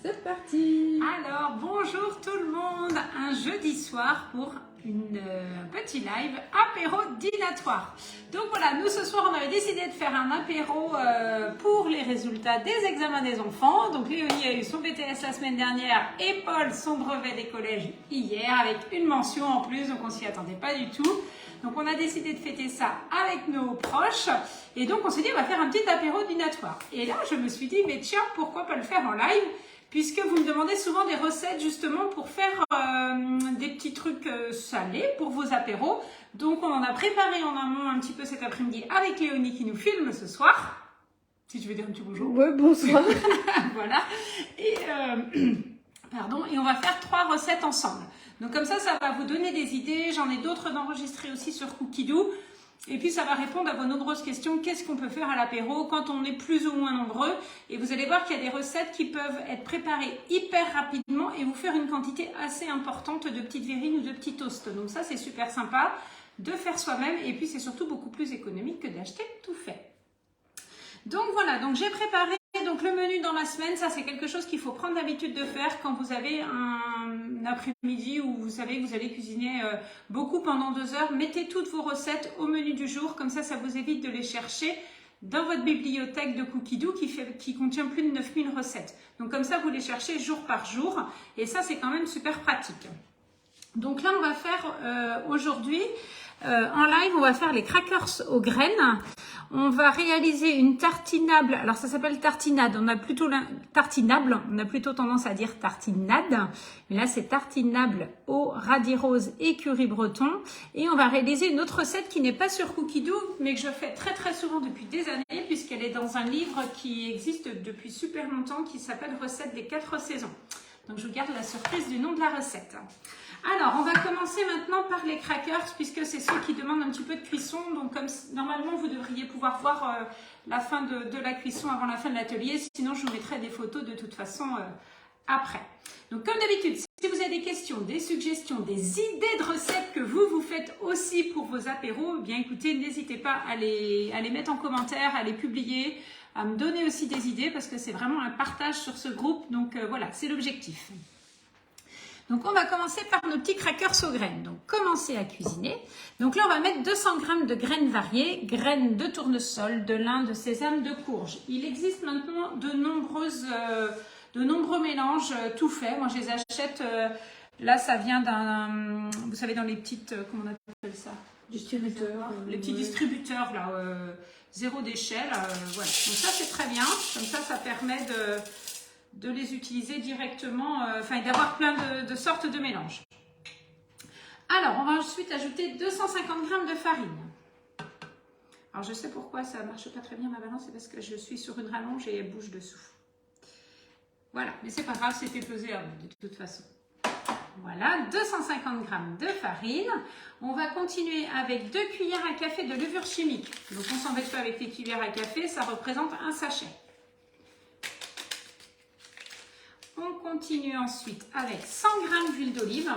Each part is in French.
C'est parti. Alors, bonjour tout le monde. Un jeudi soir pour un petit live apéro dînatoire. Donc voilà, nous ce soir on avait décidé de faire un apéro pour les résultats des examens des enfants. Donc Léonie a eu son BTS la semaine dernière et Paul son brevet des collèges hier avec une mention en plus, donc on s'y attendait pas du tout. Donc on a décidé de fêter ça avec nos proches et donc on s'est dit on va faire un petit apéro dînatoire. Et là je me suis dit mais tiens, pourquoi pas le faire en live, puisque vous me demandez souvent des recettes justement pour faire des petits trucs salés pour vos apéros. Donc on en a préparé en amont un petit peu cet après-midi avec Léonie qui nous filme ce soir. Si tu veux dire un petit bonjour. Ouais, bonsoir. Voilà. Et et on va faire 3 recettes ensemble. Donc comme ça va vous donner des idées. J'en ai d'autres d'enregistrer aussi sur Cookidoo. Et puis ça va répondre à vos nombreuses questions. Qu'est-ce qu'on peut faire à l'apéro quand on est plus ou moins nombreux? Et vous allez voir qu'il y a des recettes qui peuvent être préparées hyper rapidement et vous faire une quantité assez importante de petites verrines ou de petits toasts. Donc ça c'est super sympa de faire soi-même et puis c'est surtout beaucoup plus économique que d'acheter tout fait. Donc voilà, donc j'ai préparé donc le menu dans la semaine. Ça c'est quelque chose qu'il faut prendre l'habitude de faire quand vous avez un après-midi où vous savez que vous allez cuisiner beaucoup pendant 2 heures. Mettez toutes vos recettes au menu du jour, comme ça vous évite de les chercher dans votre bibliothèque de Cookidoo qui contient plus de 9000 recettes. Donc comme ça vous les cherchez jour par jour et ça c'est quand même super pratique. Donc là on va faire aujourd'hui en live, on va faire les crackers aux graines. On va réaliser une tartinable. Alors ça s'appelle tartinade. On a plutôt tartinable. On a plutôt tendance à dire tartinade. Mais là c'est tartinable au radis rose et curry breton. Et on va réaliser une autre recette qui n'est pas sur Cookidoo, mais que je fais très très souvent depuis des années, puisqu'elle est dans un livre qui existe depuis super longtemps, qui s'appelle Recettes des 4 saisons. Donc je vous garde la surprise du nom de la recette. Alors, on va commencer maintenant par les crackers, puisque c'est ceux qui demandent un petit peu de cuisson. Donc, comme normalement, vous devriez pouvoir voir la fin de la cuisson avant la fin de l'atelier. Sinon, je vous mettrai des photos de toute façon après. Donc, comme d'habitude, si vous avez des questions, des suggestions, des idées de recettes que vous faites aussi pour vos apéros, eh bien écoutez, n'hésitez pas à les mettre en commentaire, à les publier, à me donner aussi des idées, parce que c'est vraiment un partage sur ce groupe. Donc, voilà, c'est l'objectif. Donc, on va commencer par nos petits crackers aux graines. Donc, commencez à cuisiner. Donc là, on va mettre 200 g de graines variées, graines de tournesol, de lin, de sésame, de courge. Il existe maintenant de nombreux mélanges tout faits. Moi, je les achète. Là, ça vient d'un, vous savez, dans les petites, comment on appelle ça? Distributeur. Les petits distributeurs, là, zéro déchet. Voilà. Donc ça, c'est très bien. Comme ça permet de les utiliser directement, d'avoir plein de sortes de mélanges. Alors, on va ensuite ajouter 250 g de farine. Alors, je sais pourquoi ça ne marche pas très bien ma balance, c'est parce que je suis sur une rallonge et elle bouge dessous. Voilà, mais c'est pas grave, c'était pesé avant, de toute façon. Voilà, 250 g de farine. On va continuer avec 2 cuillères à café de levure chimique. Donc, on ne s'embête pas avec les cuillères à café, ça représente un sachet. On continue ensuite avec 100 g d'huile d'olive.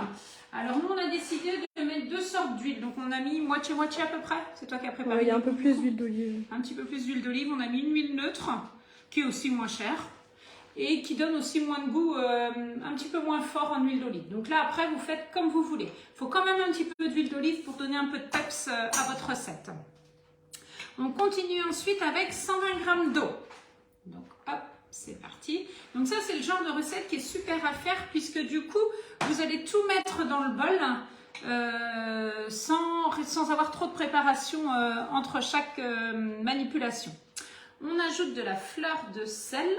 Alors nous on a décidé de mettre 2 sortes d'huile. Donc on a mis moitié-moitié à peu près. C'est toi qui as préparé. Il y a un peu plus d'huile d'olive. Un petit peu plus d'huile d'olive. On a mis une huile neutre qui est aussi moins chère et qui donne aussi moins de goût, un petit peu moins fort en huile d'olive. Donc là après vous faites comme vous voulez. Il faut quand même un petit peu d'huile d'olive pour donner un peu de peps à votre recette. On continue ensuite avec 120 g d'eau. Donc hop. C'est parti. Donc ça, c'est le genre de recette qui est super à faire puisque du coup, vous allez tout mettre dans le bol sans avoir trop de préparation entre chaque manipulation. On ajoute de la fleur de sel.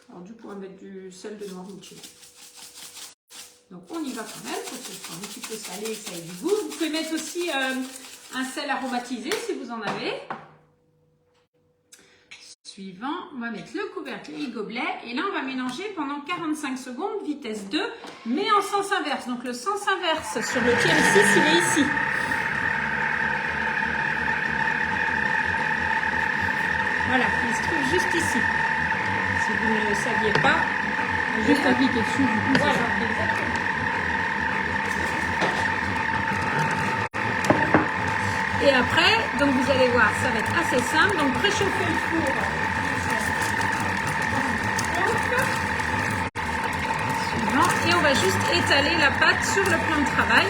Alors du coup, on va mettre du sel de Noirmoutier. Donc on y va quand même, parce que c'est un petit peu salé et que ça ait du goût. Vous pouvez mettre aussi un sel aromatisé si vous en avez. Suivant, on va mettre le couvercle et le gobelet et là on va mélanger pendant 45 secondes, vitesse 2, mais en sens inverse. Donc le sens inverse sur le tiers 6, il est ici. Voilà, il se trouve juste ici. Si vous ne le saviez pas, Juste à cliquer dessus, du coup. voilà, exactement. Et après, donc vous allez voir, ça va être assez simple. Donc préchauffez le four. va juste étaler la pâte sur le plan de travail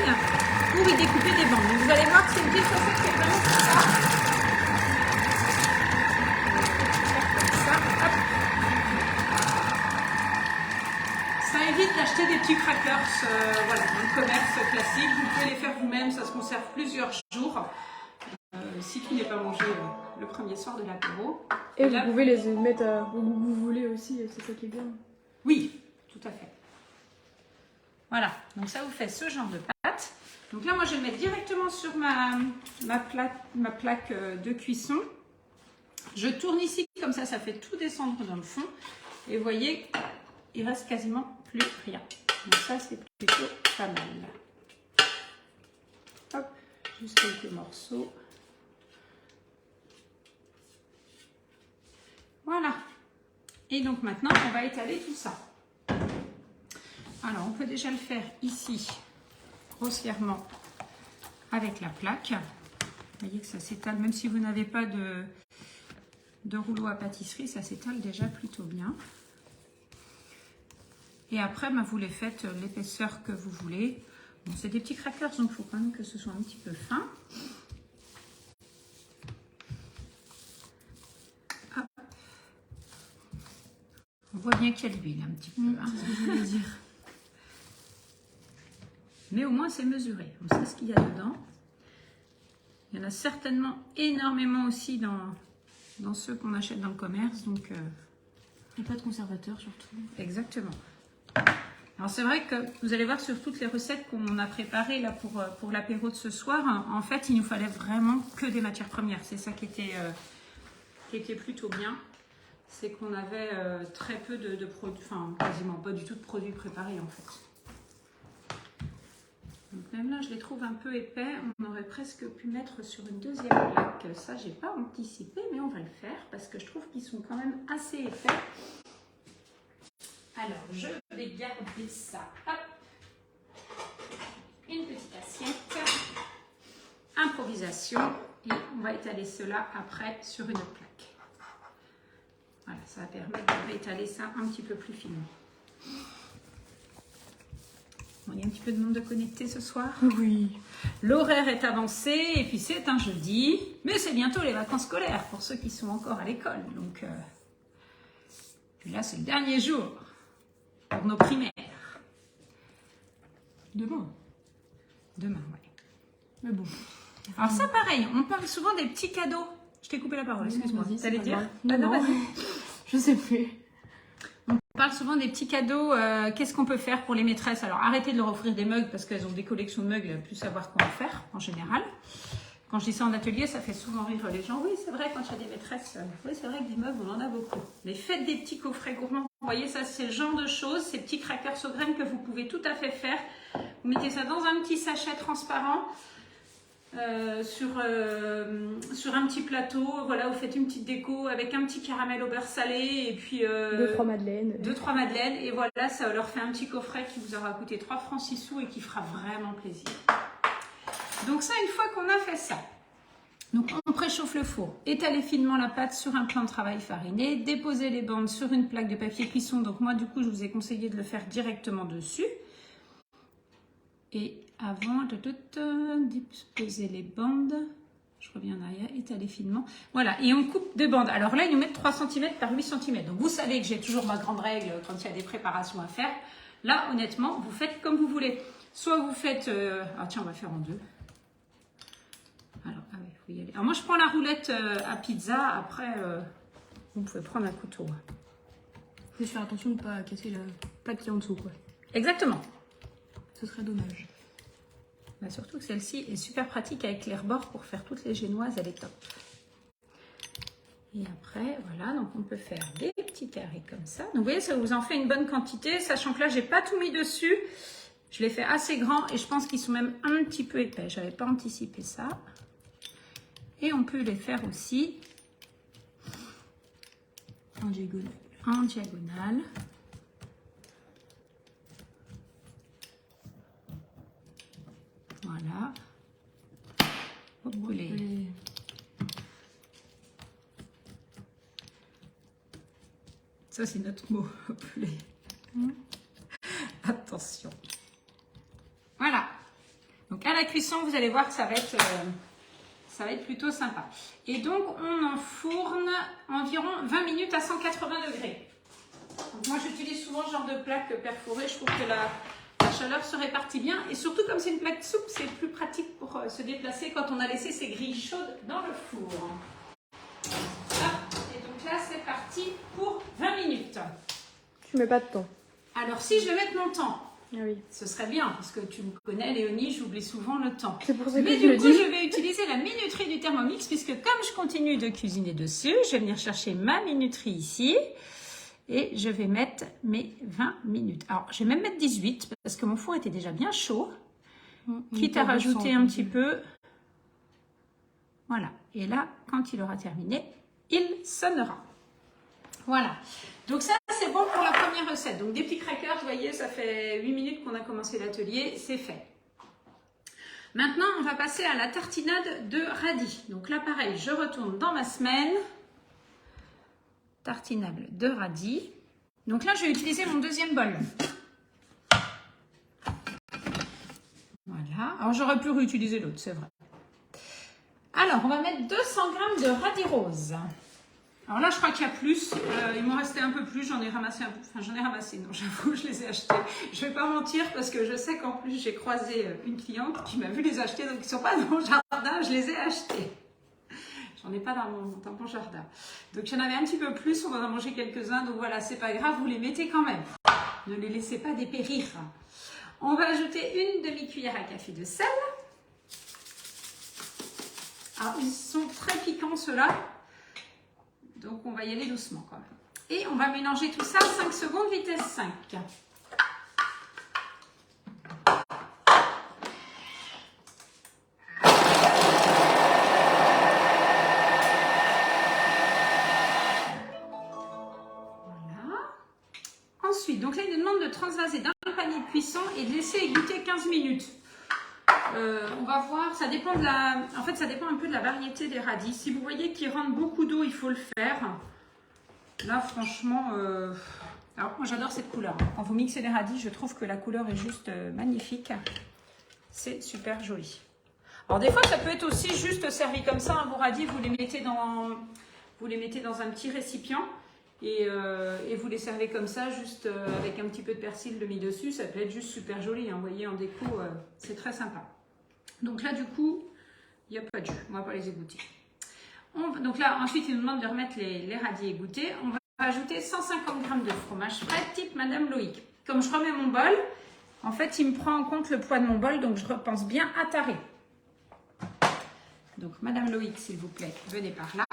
pour y découper des bandes. Donc vous allez voir que c'est une petite recette qui est vraiment sympa. Comme ça, hop. Ça évite d'acheter des petits crackers voilà, dans le commerce classique. Vous pouvez les faire vous-même, ça se conserve plusieurs jours. Si tout n'est pas mangé le premier soir de l'apéro. Et là, vous pouvez les mettre au goût que vous voulez aussi, c'est ça qui est bien. Oui, tout à fait. Voilà, donc ça vous fait ce genre de pâte. Donc là, moi, je vais le mettre directement sur ma plaque de cuisson. Je tourne ici, comme ça fait tout descendre dans le fond. Et vous voyez, il reste quasiment plus rien. Donc ça, c'est plutôt pas mal. Hop, juste quelques morceaux. Voilà. Et donc maintenant, on va étaler tout ça. Alors, on peut déjà le faire ici, grossièrement, avec la plaque. Vous voyez que ça s'étale, même si vous n'avez pas de rouleau à pâtisserie, ça s'étale déjà plutôt bien. Et après, vous les faites l'épaisseur que vous voulez. Bon, c'est des petits crackers, donc il faut quand même que ce soit un petit peu fin. Hop. On voit bien qu'il y a de l'huile un petit peu. Hein. C'est ce que je voulais dire. Mais au moins, c'est mesuré. On sait ce qu'il y a dedans. Il y en a certainement énormément aussi dans ceux qu'on achète dans le commerce. Donc, Et pas de conservateur surtout. exactement. Alors, c'est vrai que vous allez voir sur toutes les recettes qu'on a préparées là pour l'apéro de ce soir, en fait, il nous fallait vraiment que des matières premières. C'est ça qui était plutôt bien. C'est qu'on avait très peu de produits, enfin, quasiment pas du tout de produits préparés en fait. Donc même là, je les trouve un peu épais. On aurait presque pu mettre sur une deuxième plaque. Ça, j'ai pas anticipé, mais on va le faire parce que je trouve qu'ils sont quand même assez épais. Alors, je vais garder ça. Hop. Une petite assiette. Improvisation. Et on va étaler cela après sur une plaque. Voilà, ça va permettre d'étaler ça un petit peu plus finement. Bon, il y a un petit peu de monde de connecté ce soir. Oui. L'horaire est avancé et puis c'est un jeudi. Mais c'est bientôt les vacances scolaires pour ceux qui sont encore à l'école. Donc, puis là, c'est le dernier jour pour nos primaires. Demain. Demain, ouais. Mais bon. Alors ça, pareil, on parle souvent des petits cadeaux. Je t'ai coupé la parole, excuse-moi. Vas-y, T'allais c'est pas dire grave. Ah non, Non. vas-y. Je sais plus. On parle souvent des petits cadeaux. Qu'est-ce qu'on peut faire pour les maîtresses? Alors arrêtez de leur offrir des mugs parce qu'elles ont des collections de mugs, elles ne plus savoir quoi en faire en général. Quand je dis ça en atelier, ça fait souvent rire les gens. Oui, c'est vrai, quand il y a des maîtresses, oui, c'est vrai que des mugs, on en a beaucoup. Mais faites des petits coffrets gourmands. Vous voyez, ça, c'est le genre de choses, ces petits crackers aux graines que vous pouvez tout à fait faire. Vous mettez ça dans un petit sachet transparent. Sur un petit plateau, voilà, vous faites une petite déco avec un petit caramel au beurre salé et puis 2-3 madeleines. 2-3 madeleines et voilà, ça leur fait un petit coffret qui vous aura coûté 3 francs 6 sous et qui fera vraiment plaisir. Donc ça, une fois qu'on a fait ça, donc on préchauffe le four, étalez finement la pâte sur un plan de travail fariné, déposez les bandes sur une plaque de papier cuisson. Donc moi, du coup, je vous ai conseillé de le faire directement dessus. Et avant de déposer les bandes, je reviens en arrière, étaler finement. Voilà, et on coupe deux bandes. Alors là, ils nous mettent 3 cm par 8 cm. Donc vous savez que j'ai toujours ma grande règle quand il y a des préparations à faire. Là, honnêtement, vous faites comme vous voulez. Soit vous faites... Ah tiens, on va faire en deux. Alors, ah oui, faut y aller. Alors moi, je prends la roulette à pizza. Après, vous pouvez prendre un couteau. Faut faire attention de ne pas casser la plaque qui est en dessous, quoi. Exactement. Ce serait dommage. Bah, surtout que celle-ci est super pratique avec les rebords pour faire toutes les génoises, elle est top. Et après, voilà, donc on peut faire des petits carrés comme ça. Donc vous voyez, ça vous en fait une bonne quantité, sachant que là, j'ai pas tout mis dessus. Je les fais assez grands et je pense qu'ils sont même un petit peu épais. J'avais pas anticipé ça. Et on peut les faire aussi En diagonale. en diagonale. Voilà. Vous les... Ça, c'est notre mot. Hop les... Attends. Attention. Voilà. Donc à la cuisson, vous allez voir que ça va être plutôt sympa. Et donc on enfourne environ 20 minutes à 180 degrés. Donc moi j'utilise souvent ce genre de plaque perforée. Je trouve que la chaleur se répartit bien. Et surtout comme c'est une plaque souple, c'est plus pratique pour se déplacer quand on a laissé ces grilles chaudes dans le four. Et donc là c'est parti pour 20 minutes. Tu mets pas de temps. Alors si je vais mettre mon temps, Ah oui. ce serait bien, parce que tu me connais, Léonie, j'oublie souvent le temps. C'est pour ça que Mais tu le du coup, dis. je vais utiliser la minuterie du Thermomix, puisque comme je continue de cuisiner dessus, je vais venir chercher ma minuterie ici. Et je vais mettre mes 20 minutes. Alors, je vais même mettre 18, parce que mon four était déjà bien chaud. Quitte à rajouter un petit peu. Voilà. Et là, quand il aura terminé, il sonnera. Voilà. Donc ça, c'est bon pour la première recette. Donc des petits crackers, vous voyez, ça fait 8 minutes qu'on a commencé l'atelier, c'est fait. Maintenant, on va passer à la tartinade de radis. Donc là, pareil, je retourne dans ma semaine. Tartinade de radis. Donc là, je vais utiliser mon deuxième bol. Voilà. Alors, j'aurais pu réutiliser l'autre, c'est vrai. Alors, on va mettre 200 g de radis rose. Alors là, je crois qu'il y a plus. Il m'en restait un peu plus. J'en ai ramassé un peu. Enfin, j'en ai ramassé. Non, j'avoue, je les ai achetés. Je ne vais pas mentir parce que je sais qu'en plus, j'ai croisé une cliente qui m'a vu les acheter. Donc, ils ne sont pas dans mon jardin. Je les ai achetés. J'en ai pas dans mon jardin. Donc, il y en avait un petit peu plus. On en a mangé quelques-uns. Donc, voilà, c'est pas grave. Vous les mettez quand même. Ne les laissez pas dépérir. On va ajouter une demi-cuillère à café de sel. Alors, ils sont très piquants, ceux-là. Donc, on va y aller doucement quand même. Et on va mélanger tout ça 5 secondes, vitesse 5. Voilà. Ensuite, donc là, il nous demande de transvaser dans le panier de cuisson et de laisser égoutter 15 minutes. On va voir, ça dépend de la... En fait, ça dépend un peu de la variété des radis. Si vous voyez qu'ils rentrent beaucoup d'eau, il faut le faire. Là, franchement... Alors, moi, j'adore cette couleur. Quand vous mixez les radis, je trouve que la couleur est juste magnifique. C'est super joli. Alors, des fois, ça peut être aussi juste servi comme ça. Vos radis, vous les mettez dans un petit récipient. Et vous les servez comme ça, juste avec un petit peu de persil de mis dessus. Ça peut être juste super joli. Hein. Vous voyez, en déco, c'est très sympa. Donc là, du coup, il n'y a pas de jus. On ne va pas les égoutter. Donc là, ensuite, il nous demande de remettre les radis égouttés. On va rajouter 150 g de fromage frais, type Madame Loïc. Comme je remets mon bol, en fait, il me prend en compte le poids de mon bol, donc je repense bien à tarer. Donc, Madame Loïc, s'il vous plaît, venez par là.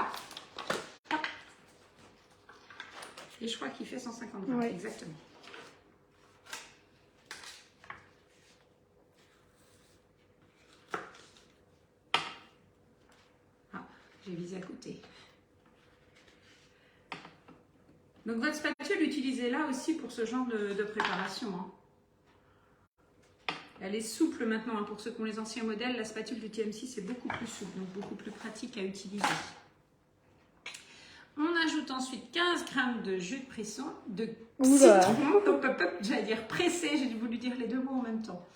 Et je crois qu'il fait 150 g, ouais. Exactement. J'ai visé à côté. Donc votre spatule, utilisez-la aussi pour ce genre de préparation. Hein. Elle est souple maintenant. Hein. Pour ceux qui ont les anciens modèles, la spatule du TM6 est beaucoup plus souple, donc beaucoup plus pratique à utiliser. On ajoute ensuite 15 g de jus de citron, j'allais dire pressé, j'ai voulu dire les deux mots en même temps.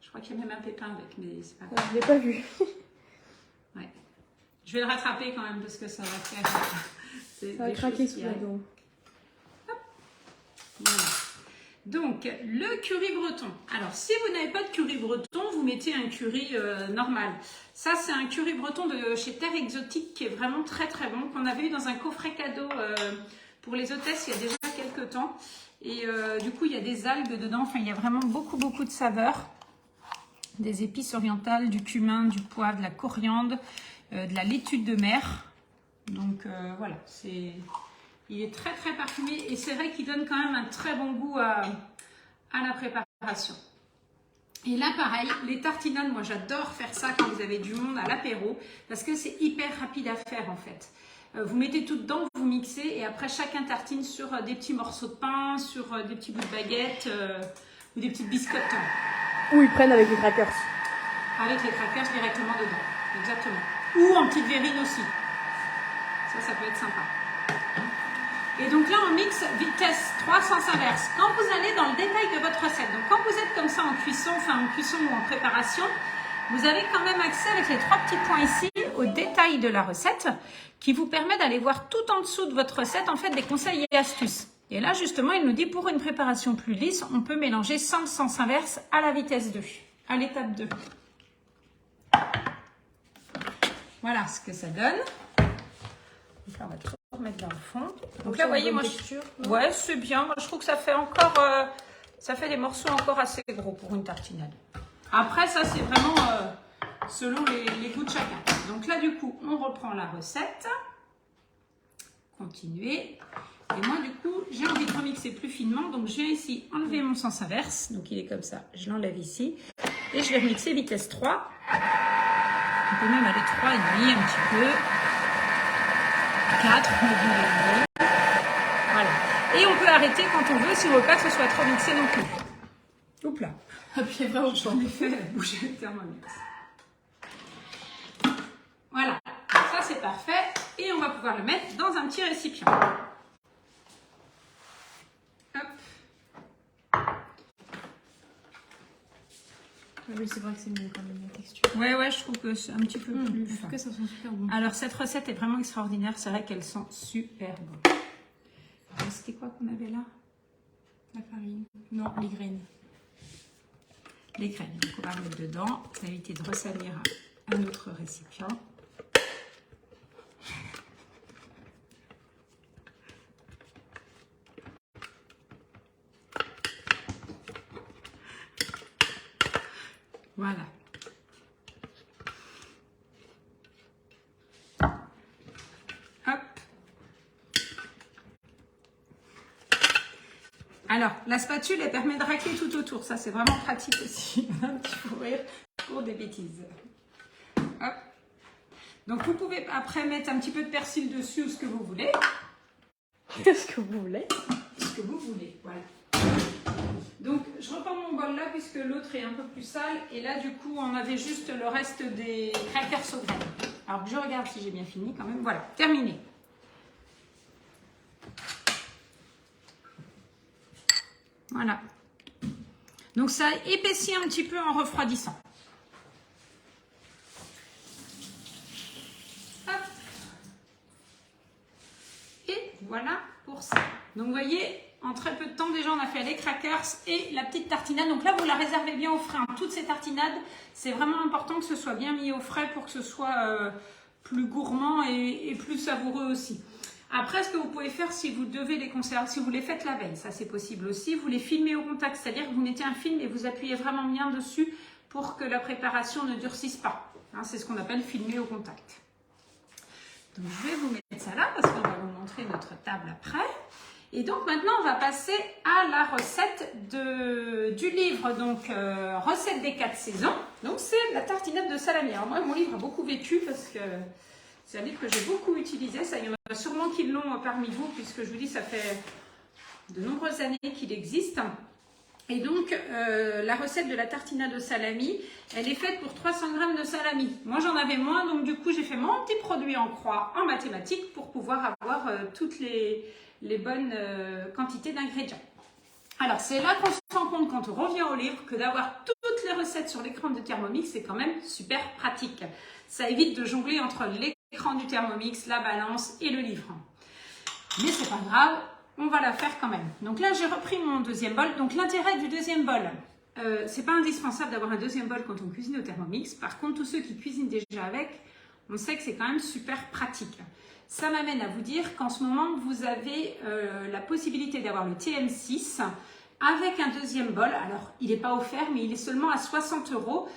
Je crois qu'il y a même un pépin avec, mais c'est pas grave. Je ne l'ai pas vu. Ouais. Je vais le rattraper quand même parce que ça va faire... Ça va craquer sous la dent. Voilà. Donc, le curry breton. Alors, si vous n'avez pas de curry breton, vous mettez un curry normal. Ça, c'est un curry breton de chez Terre Exotique qui est vraiment très très bon, qu'on avait eu dans un coffret cadeau pour les hôtesses il y a déjà quelques temps. Et du coup, il y a des algues dedans. Enfin, il y a vraiment beaucoup de saveurs. Des épices orientales, du cumin, du poivre, de la coriandre, de la laitue de mer. Donc, voilà, il est très très parfumé et c'est vrai qu'il donne quand même un très bon goût à la préparation. Et là pareil, les tartinades, moi j'adore faire ça quand vous avez du monde à l'apéro parce que c'est hyper rapide à faire en fait. Vous mettez tout dedans, vous mixez et après chacun tartine sur des petits morceaux de pain, sur des petits bouts de baguette ou des petites biscottes. Ou ils prennent avec les crackers. Avec les crackers directement dedans, exactement. Ou en petite verrine aussi. Ça peut être sympa. Et donc là, on mixe vitesse 3 sens inverse. Quand vous allez dans le détail de votre recette, donc quand vous êtes comme ça en cuisson ou en préparation, vous avez quand même accès avec les 3 petits points ici au détail de la recette qui vous permet d'aller voir tout en dessous de votre recette en fait des conseils et astuces. Et là justement, il nous dit pour une préparation plus lisse, on peut mélanger sans le sens inverse à la vitesse 2, à l'étape 2. Voilà ce que ça donne. Donc là, on va tout remettre dans le fond. Donc là, vous voyez, moi, ouais, c'est bien. Moi, je trouve que ça fait encore, ça fait des morceaux encore assez gros pour une tartinade. Après, ça, c'est vraiment selon les goûts de chacun. Donc là, du coup, on reprend la recette. Continuer. Et moi, du coup, j'ai envie de remixer plus finement. Donc, je viens ici enlever mon sens inverse. Donc, il est comme ça. Je l'enlève ici. Et je vais remixer vitesse 3. On peut même aller 3,5 un petit peu. 4, voilà. Et on peut arrêter quand on veut si on veut pas que ce soit trop mixé non plus. Oups là. Appuyez vraiment J'en ai fait bouger le thermomix. Voilà. Donc ça c'est parfait. Et on va pouvoir le mettre dans un petit récipient. Hop. Oui, c'est vrai que c'est mieux quand même la texture. Ouais, je trouve que c'est un petit peu plus fin. En tout cas, ça sent super bon. Alors cette recette est vraiment extraordinaire. C'est vrai qu'elle sent super bon. C'était quoi qu'on avait là? La farine. Non, les graines. Les graines. Donc on va le mettre dedans. Ça va éviter de ressalir un autre récipient. Voilà. Hop. Alors, la spatule, elle permet de racler tout autour. Ça, c'est vraiment pratique aussi. Un petit fou rire pour des bêtises. Hop. Donc, vous pouvez après mettre un petit peu de persil dessus ou ce que vous voulez. Qu'est-ce que vous voulez? Ce que vous voulez, voilà. Donc, je reprends mon bol là puisque l'autre est un peu plus sale. Et là, du coup, on avait juste le reste des crackers aux graines. Alors, je regarde si j'ai bien fini quand même. Voilà, terminé. Voilà. Donc, ça épaissit un petit peu en refroidissant. Hop. Et voilà pour ça. Donc, vous voyez... En très peu de temps, déjà, on a fait les crackers et la petite tartinade. Donc là, vous la réservez bien au frais. Toutes ces tartinades, c'est vraiment important que ce soit bien mis au frais pour que ce soit plus gourmand et plus savoureux aussi. Après, ce que vous pouvez faire si vous devez les conserver, si vous les faites la veille, ça c'est possible aussi, vous les filmez au contact. C'est-à-dire que vous mettez un film et vous appuyez vraiment bien dessus pour que la préparation ne durcisse pas. Hein, c'est ce qu'on appelle filmer au contact. Donc, je vais vous mettre ça là parce qu'on va vous montrer notre table après. Et donc maintenant, on va passer à la recette du livre, donc recette des 4 saisons. Donc c'est la tartinade de salami. Alors moi, mon livre a beaucoup vécu parce que c'est un livre que j'ai beaucoup utilisé. Ça, il y en a sûrement qui l'ont parmi vous, puisque je vous dis, ça fait de nombreuses années qu'il existe. Et donc, la recette de la tartinade de salami, elle est faite pour 300 g de salami. Moi, j'en avais moins, donc du coup, j'ai fait mon petit produit en croix en mathématiques pour pouvoir avoir toutes les bonnes quantités d'ingrédients. Alors, c'est là qu'on se rend compte quand on revient au livre que d'avoir toutes les recettes sur l'écran du Thermomix, c'est quand même super pratique. Ça évite de jongler entre l'écran du Thermomix, la balance et le livre. Mais c'est pas grave, on va la faire quand même. Donc là, j'ai repris mon deuxième bol. Donc l'intérêt du deuxième bol, c'est pas indispensable d'avoir un deuxième bol quand on cuisine au Thermomix. Par contre, tous ceux qui cuisinent déjà avec, on sait que c'est quand même super pratique. Ça m'amène à vous dire qu'en ce moment, vous avez la possibilité d'avoir le TM6 avec un deuxième bol. Alors, il n'est pas offert, mais il est seulement à 60 €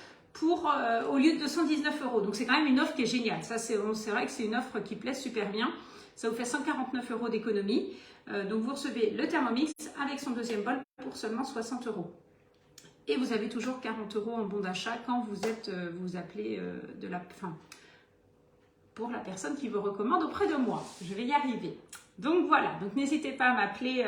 au lieu de 219 €. Donc, c'est quand même une offre qui est géniale. Ça, c'est vrai que c'est une offre qui plaît super bien. Ça vous fait 149 € d'économie. Donc, vous recevez le Thermomix avec son deuxième bol pour seulement 60 €. Et vous avez toujours 40 € en bon d'achat quand vous appelez de la fin. Pour la personne qui vous recommande auprès de moi. Je vais y arriver. Donc voilà, donc n'hésitez pas à m'appeler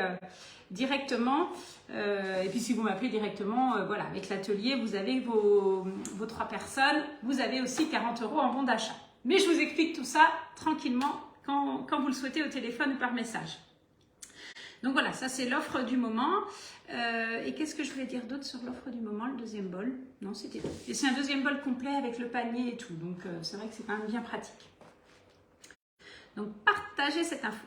directement. Et puis si vous m'appelez directement, voilà, avec l'atelier, vous avez vos 3 personnes. Vous avez aussi 40 € en bon d'achat. Mais je vous explique tout ça tranquillement quand vous le souhaitez au téléphone ou par message. Donc voilà, ça c'est l'offre du moment. Et qu'est-ce que je voulais dire d'autre sur l'offre du moment, le deuxième bol? Non, c'était tout. Et c'est un deuxième bol complet avec le panier et tout. Donc c'est vrai que c'est quand même bien pratique. Donc partagez cette info.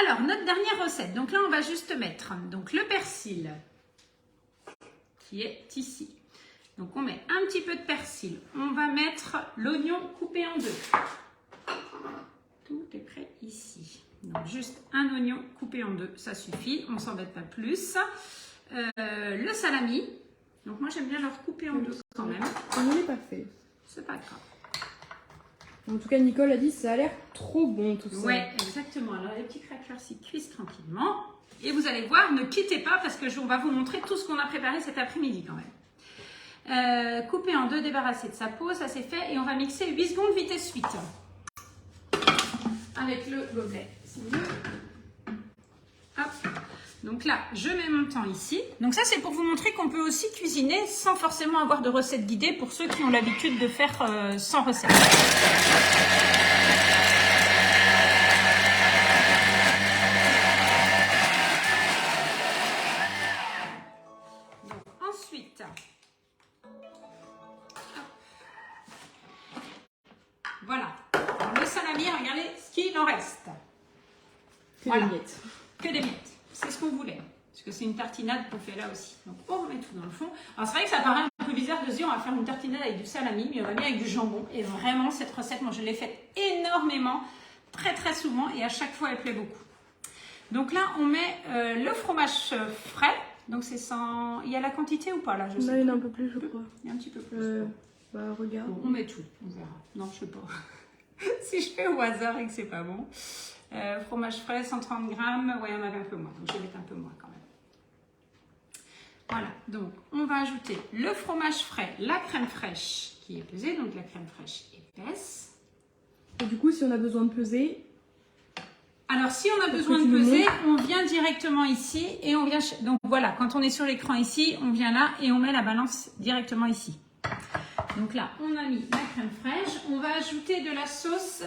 Alors, notre dernière recette. Donc là, on va juste mettre donc, le persil qui est ici. Donc on met un petit peu de persil. On va mettre l'oignon coupé en deux. Tout est prêt ici. Donc juste un oignon coupé en deux, ça suffit. On ne s'embête pas plus. Le salami. Donc moi j'aime bien le recouper en deux quand même. On ne l'ai pas fait. C'est pas grave. En tout cas, Nicole a dit ça a l'air trop bon tout ça. Ouais, exactement. Alors les petits crackers s'y cuisent tranquillement. Et vous allez voir, ne quittez pas parce que on va vous montrer tout ce qu'on a préparé cet après-midi quand même. Couper en deux, débarrasser de sa peau, ça c'est fait. Et on va mixer 8 secondes vitesse 8. Avec le gobelet. Hop. Donc là, je mets mon temps ici. Donc ça, c'est pour vous montrer qu'on peut aussi cuisiner sans forcément avoir de recette guidée pour ceux qui ont l'habitude de faire sans recette. Donc, ensuite, voilà. Alors, le salami, regardez ce qu'il en reste. Voilà. Des miettes. Que des miettes. C'est ce qu'on voulait. Parce que c'est une tartinade qu'on fait là aussi. Donc on remet tout dans le fond. Alors c'est vrai que ça paraît un peu bizarre de se dire on va faire une tartinade avec du salami, mais on va bien avec du jambon. Et vraiment cette recette, moi je l'ai faite énormément, très très souvent. Et à chaque fois elle plaît beaucoup. Donc là on met le fromage frais. Donc c'est sans... Il y a la quantité ou pas là? Je sais. Il y en a un peu plus je crois. Il y a un petit peu plus. Bah regarde. Bon, on met tout, on verra. Non je sais pas. Si je fais au hasard et que c'est pas bon. Fromage frais, 130 grammes, ouais, on avait un peu moins, donc je vais mettre un peu moins quand même. Voilà, donc on va ajouter le fromage frais, la crème fraîche qui est pesée, donc la crème fraîche épaisse. Et du coup, si on a besoin de peser... Alors, si on a besoin de peser, on vient directement ici et on vient... Donc voilà, quand on est sur l'écran ici, on vient là et on met la balance directement ici. Donc là, on a mis la crème fraîche, on va ajouter de la sauce...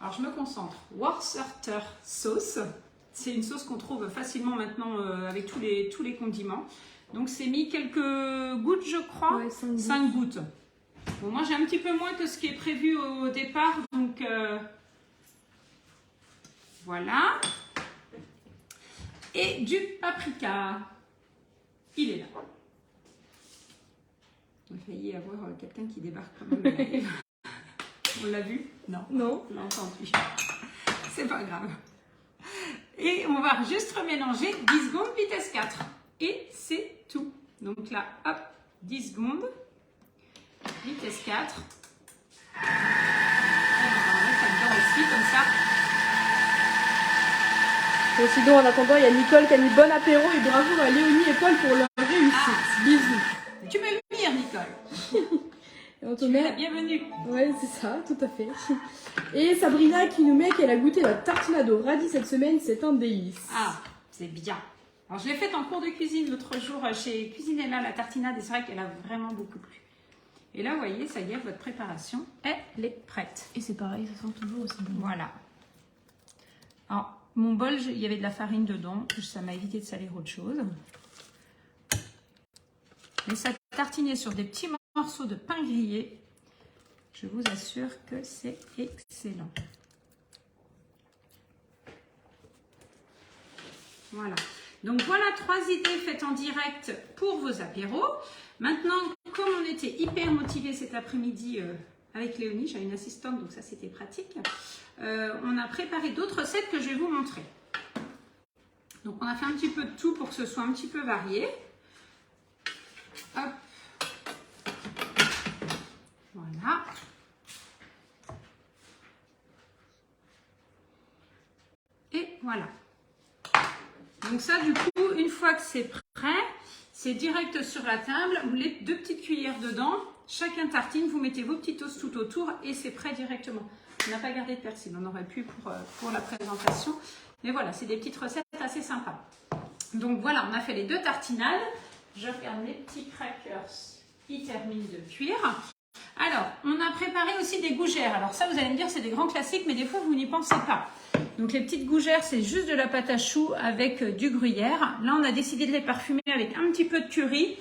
Alors je me concentre. Worcester sauce, c'est une sauce qu'on trouve facilement maintenant avec tous les condiments. Donc c'est mis quelques gouttes je crois, ouais, 5 gouttes. Bon, moi j'ai un petit peu moins que ce qui est prévu au départ, donc voilà. Et du paprika, il est là. On a failli avoir quelqu'un qui débarque quand même. On l'a vu? Non. Non. On l'a entendu. C'est pas grave. Et on va juste remélanger 10 secondes vitesse 4. Et c'est tout. Donc là, hop, 10 secondes. Vitesse 4. Et on va mettre là-dedans aussi, comme ça. Bon, sinon, en attendant, il y a Nicole qui a mis bon apéro et bravo à Léonie et Paul pour leur réussite. Bisous. Tu me mires, Nicole. Et on te Tu es la met... bienvenue. Ouais, c'est ça, tout à fait. Et Sabrina qui nous met qu'elle a goûté la tartinade au radis cette semaine, c'est un délice. Ah, c'est bien. Alors, je l'ai faite en cours de cuisine l'autre jour chez Cuisinella, la tartinade, et c'est vrai qu'elle a vraiment beaucoup plu. Et là, vous voyez, ça y est, votre préparation, elle est prête. Et c'est pareil, ça sent toujours aussi bon. Voilà. Alors, mon bol, il y avait de la farine dedans, ça m'a évité de salir autre chose. Mais ça tartinait sur des petits morceaux de pain grillé. Je vous assure que c'est excellent. Voilà. Donc voilà 3 idées faites en direct pour vos apéros. Maintenant, comme on était hyper motivés cet après-midi avec Léonie, j'ai une assistante, donc ça c'était pratique. On a préparé d'autres recettes que je vais vous montrer. Donc on a fait un petit peu de tout pour que ce soit un petit peu varié. Hop. Voilà. Et voilà. Donc ça, du coup, une fois que c'est prêt, c'est direct sur la table. Vous mettez 2 petites cuillères dedans. Chacun tartine, vous mettez vos petits toasts tout autour et c'est prêt directement. On n'a pas gardé de persil, on aurait pu pour la présentation. Mais voilà, c'est des petites recettes assez sympas. Donc voilà, on a fait les 2 tartinades. Je regarde mes petits crackers, ils terminent de cuire. Alors, on a préparé aussi des gougères. Alors ça, vous allez me dire, c'est des grands classiques, mais des fois, vous n'y pensez pas. Donc les petites gougères, c'est juste de la pâte à choux avec du gruyère. Là, on a décidé de les parfumer avec un petit peu de curry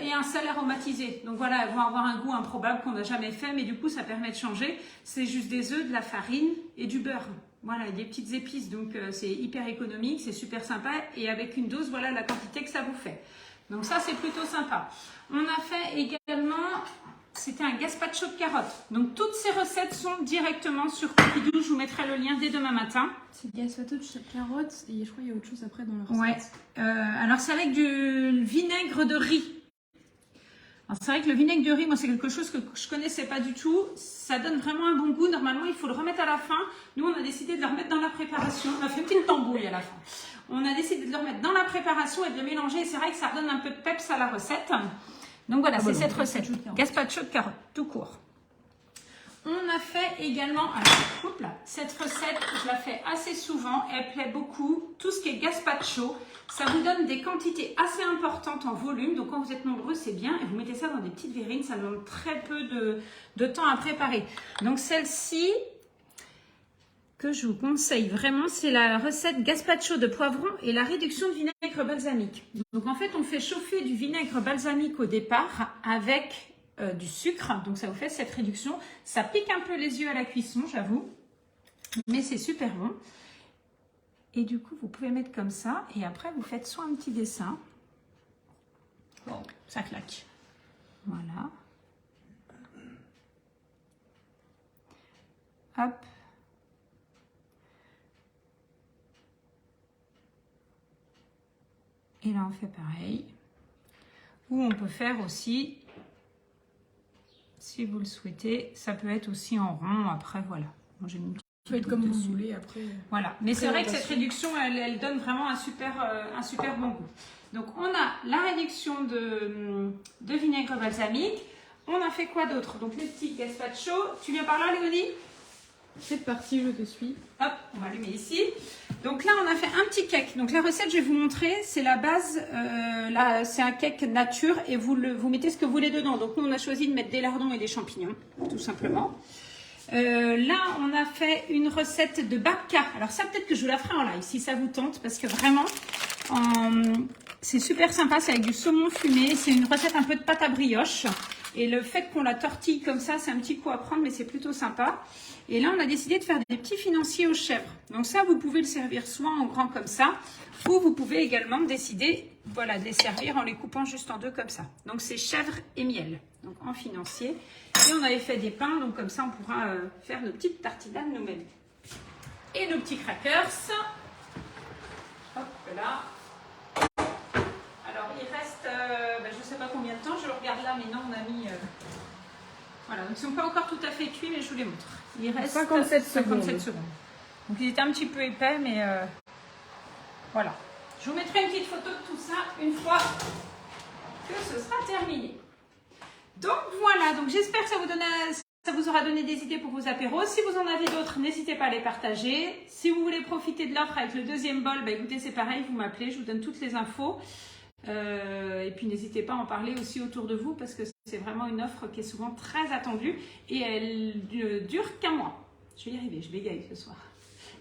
et un sel aromatisé. Donc voilà, elles vont avoir un goût improbable qu'on n'a jamais fait, mais du coup, ça permet de changer. C'est juste des œufs, de la farine et du beurre. Voilà, des petites épices. Donc c'est hyper économique, c'est super sympa. Et avec une dose, voilà la quantité que ça vous fait. Donc ça, c'est plutôt sympa. On a fait également... C'était un gazpacho de carottes. Donc, toutes ces recettes sont directement sur Cookidoo. Je vous mettrai le lien dès demain matin. C'est gazpacho de carottes et je crois qu'il y a autre chose après dans le recette. Ouais. Alors, c'est avec du vinaigre de riz. Alors, c'est vrai que le vinaigre de riz, moi, c'est quelque chose que je connaissais pas du tout. Ça donne vraiment un bon goût. Normalement, il faut le remettre à la fin. Nous, on a décidé de le remettre dans la préparation. On a fait une petite tambouille à la fin. On a décidé de le remettre dans la préparation et de le mélanger. Et c'est vrai que ça redonne un peu de peps à la recette. Donc voilà, c'est cette recette. Gazpacho de carottes, tout court. On a fait également, alors, cette recette, je la fais assez souvent, elle plaît beaucoup. Tout ce qui est gazpacho, ça vous donne des quantités assez importantes en volume. Donc quand vous êtes nombreux, c'est bien. Et vous mettez ça dans des petites verrines, ça demande très peu de temps à préparer. Donc celle-ci, que je vous conseille vraiment, c'est la recette gazpacho de poivron et la réduction de vinaigre balsamique. Donc en fait, on fait chauffer du vinaigre balsamique au départ avec du sucre. Donc ça vous fait cette réduction. Ça pique un peu les yeux à la cuisson, j'avoue, mais c'est super bon. Et du coup, vous pouvez mettre comme ça et après, vous faites soit un petit dessin. Bon, ça claque. Voilà. Hop. Et là, on fait pareil. Ou on peut faire aussi, si vous le souhaitez, ça peut être aussi en rond. Après, voilà. Moi, j'ai mis une petite Ça peut être comme vous voulez après. Voilà. Mais c'est vrai que cette réduction, elle donne vraiment un super bon goût. Donc, on a la réduction de vinaigre balsamique. On a fait quoi d'autre? Donc, les petits gazpacho. Tu viens par là, Léonie? C'est parti, je te suis. Hop, on va allumer ici. Donc là, on a fait un petit cake. Donc la recette, je vais vous montrer, c'est la base. Là, c'est un cake nature et vous mettez ce que vous voulez dedans. Donc nous, on a choisi de mettre des lardons et des champignons, tout simplement. Là, on a fait une recette de babka. Alors ça, peut-être que je vous la ferai en live, si ça vous tente, parce que vraiment, c'est super sympa. C'est avec du saumon fumé. C'est une recette un peu de pâte à brioche. Et le fait qu'on la tortille comme ça, c'est un petit coup à prendre, mais c'est plutôt sympa. Et là, on a décidé de faire des petits financiers aux chèvres. Donc ça, vous pouvez le servir soit en grand comme ça, ou vous pouvez également décider, voilà, de les servir en les coupant juste en deux comme ça. Donc c'est chèvre et miel, donc en financier. Et on avait fait des pains, donc comme ça, on pourra faire nos petites tartinanes nous-mêmes. Et nos petits crackers. Hop là. Alors, il reste, je ne sais pas combien de temps, je le regarde là, mais non, on a mis... Voilà, donc ils ne sont pas encore tout à fait cuits, mais je vous les montre. Il reste 57 secondes. Donc, il était un petit peu épais, mais voilà. Je vous mettrai une petite photo de tout ça une fois que ce sera terminé. Donc, voilà. Donc, j'espère que ça vous aura donné des idées pour vos apéros. Si vous en avez d'autres, n'hésitez pas à les partager. Si vous voulez profiter de l'offre avec le deuxième bol, écoutez, c'est pareil, vous m'appelez, je vous donne toutes les infos. Et puis n'hésitez pas à en parler aussi autour de vous parce que c'est vraiment une offre qui est souvent très attendue et elle ne dure qu'un mois. Je vais y arriver, je bégaye ce soir.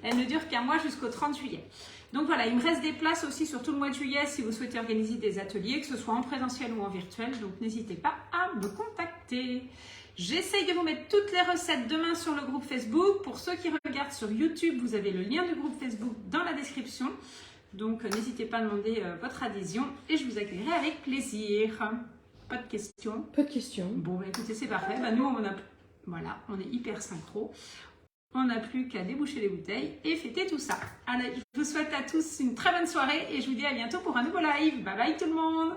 Elle ne dure qu'un mois jusqu'au 30 juillet. Donc voilà, il me reste des places aussi sur tout le mois de juillet si vous souhaitez organiser des ateliers, que ce soit en présentiel ou en virtuel. Donc n'hésitez pas à me contacter. J'essaye de vous mettre toutes les recettes demain sur le groupe Facebook. Pour ceux qui regardent sur YouTube, vous avez le lien du groupe Facebook dans la description. Donc, n'hésitez pas à demander votre adhésion et je vous accueillerai avec plaisir. Pas de questions? Pas de questions. Bon, écoutez, c'est parfait. Nous, on est hyper synchro. On n'a plus qu'à déboucher les bouteilles et fêter tout ça. Allez, je vous souhaite à tous une très bonne soirée et je vous dis à bientôt pour un nouveau live. Bye bye tout le monde!